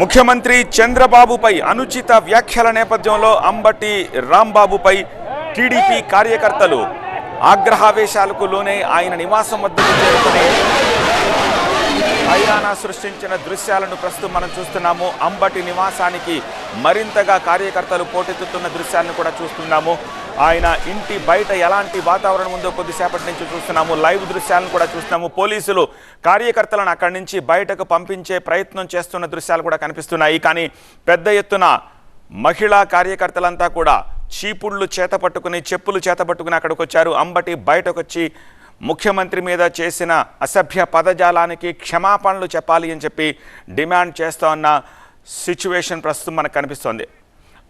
ముఖ్యమంత్రి చంద్రబాబుపై అనుచిత వ్యాఖ్యల నేపథ్యంలో అంబటి రాంబాబుపై టీడీపీ కార్యకర్తలు ఆగ్రహావేశాలకు లోనే ఆయన నివాసం వద్దకు చేరుకుని హైరానా సృష్టించిన దృశ్యాలను ప్రస్తుతం మనం చూస్తున్నాము. అంబటి నివాసానికి మరింతగా కార్యకర్తలు పోటెత్తుతున్న దృశ్యాలను కూడా చూస్తున్నాము. ఆయన ఇంటి బయట ఎలాంటి వాతావరణం ఉందో కొద్దిసేపటి నుంచి చూస్తున్నాము. లైవ్ దృశ్యాలను కూడా చూస్తున్నాము. పోలీసులు కార్యకర్తలను అక్కడి నుంచి బయటకు పంపించే ప్రయత్నం చేస్తున్న దృశ్యాలు కూడా కనిపిస్తున్నాయి. కానీ పెద్ద ఎత్తున మహిళా కార్యకర్తలంతా కూడా చీపుళ్ళు చేతపట్టుకుని చెప్పులు చేతపట్టుకుని అక్కడికి వచ్చారు. అంబటి బయటకు వచ్చి ముఖ్యమంత్రి మీద చేసిన అసభ్య పదజాలానికి క్షమాపణలు చెప్పాలి అని చెప్పి డిమాండ్ చేస్తూ ఉన్న సిచ్యువేషన్ ప్రస్తుతం మనకు కనిపిస్తోంది.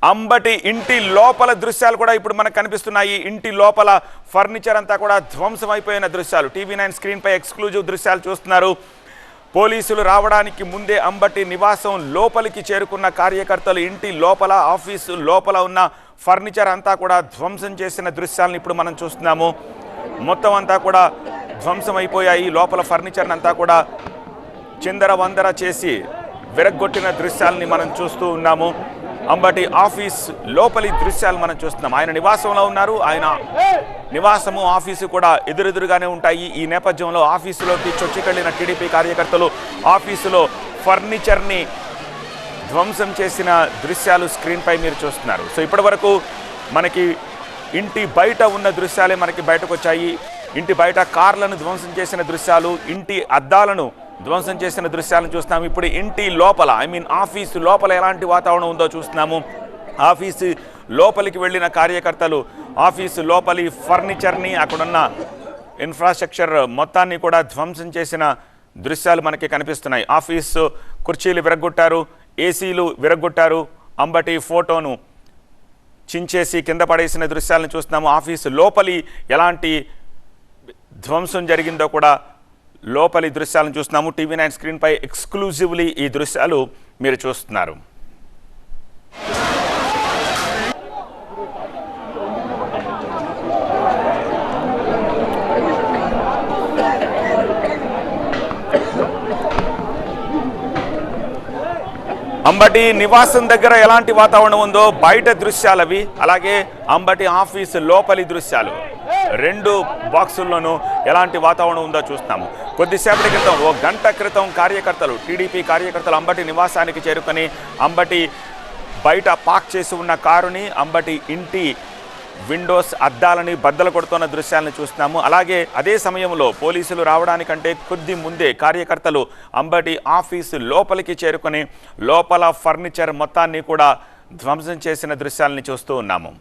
అంబటి ఇంటి లోపల దృశ్యాలు కూడా ఇప్పుడు మనకు కనిపిస్తున్నాయి. ఇంటి లోపల ఫర్నిచర్ అంతా కూడా ధ్వంసమైపోయిన దృశ్యాలు TV9 స్క్రీన్పై ఎక్స్క్లూజివ్ దృశ్యాలు చూస్తున్నారు. పోలీసులు రావడానికి ముందే అంబటి నివాసం లోపలికి చేరుకున్న కార్యకర్తలు ఇంటి లోపల ఆఫీసు లోపల ఉన్న ఫర్నిచర్ అంతా కూడా ధ్వంసం చేసిన దృశ్యాలను ఇప్పుడు మనం చూస్తున్నాము. మొత్తం అంతా కూడా ధ్వంసమైపోయాయి. లోపల ఫర్నిచర్ అంతా కూడా చిందరవందర చేసి విరగ్గొట్టిన దృశ్యాలని మనం చూస్తూ ఉన్నాము. అంబటి ఆఫీస్ లోపలి దృశ్యాలు మనం చూస్తున్నాం. ఆయన నివాసంలో ఉన్నారు. ఆయన నివాసము ఆఫీసు కూడా ఎదురెదురుగానే ఉంటాయి. ఈ నేపథ్యంలో ఆఫీసులోకి చొచ్చుకెళ్లిన టీడీపీ కార్యకర్తలు ఆఫీసులో ఫర్నిచర్ని ధ్వంసం చేసిన దృశ్యాలు స్క్రీన్పై మీరు చూస్తున్నారు. సో ఇప్పటి వరకు మనకి ఇంటి బయట ఉన్న దృశ్యాలే మనకి బయటకు వచ్చాయి. ఇంటి బయట కార్లను ధ్వంసం చేసిన దృశ్యాలు, ఇంటి అద్దాలను ధ్వంసం చేసిన దృశ్యాలను చూస్తున్నాము. ఇప్పుడు ఇంటి లోపల ఆఫీసు లోపల ఎలాంటి వాతావరణం ఉందో చూస్తున్నాము. ఆఫీసు లోపలికి వెళ్ళిన కార్యకర్తలు ఆఫీసు లోపలి ఫర్నిచర్ని అక్కడున్న ఇన్ఫ్రాస్ట్రక్చర్ మొత్తాన్ని కూడా ధ్వంసం చేసిన దృశ్యాలు మనకి కనిపిస్తున్నాయి. ఆఫీసు కుర్చీలు విరగొట్టారు, ఏసీలు విరగొట్టారు, అంబటి ఫోటోను చించేసి కింద పడేసిన దృశ్యాలను చూస్తున్నాము. ఆఫీసు లోపలి ఎలాంటి ధ్వంసం జరిగిందో కూడా లోపలి దృశ్యాలను చూస్తున్నాము. TV9 స్క్రీన్పై ఎక్స్క్లూజివ్లీ ఈ దృశ్యాలు మీరు చూస్తున్నారు. అంబటి నివాసం దగ్గర ఎలాంటి వాతావరణం ఉందో బయట దృశ్యాలవి, అలాగే అంబటి ఆఫీసు లోపలి దృశ్యాలు, రెండు బాక్సుల్లోనూ ఎలాంటి వాతావరణం ఉందో చూస్తాము. కొద్దిసేపటి క్రితం, ఓ గంట క్రితం కార్యకర్తలు, టీడీపీ కార్యకర్తలు అంబటి నివాసానికి చేరుకొని అంబటి బయట పార్క్ చేసి ఉన్న కారుని, అంబటి ఇంటి విండోస్ అద్దాలని బద్దలు కొడుతున్న దృశ్యాలను చూస్తున్నాము. అలాగే అదే సమయంలో పోలీసులు రావడానికంటే కొద్ది ముందే కార్యకర్తలు అంబటి ఆఫీసు లోపలికి చేరుకొని లోపల ఫర్నిచర్ మొత్తాన్ని కూడా ధ్వంసం చేసిన దృశ్యాలని చూస్తూ ఉన్నాము.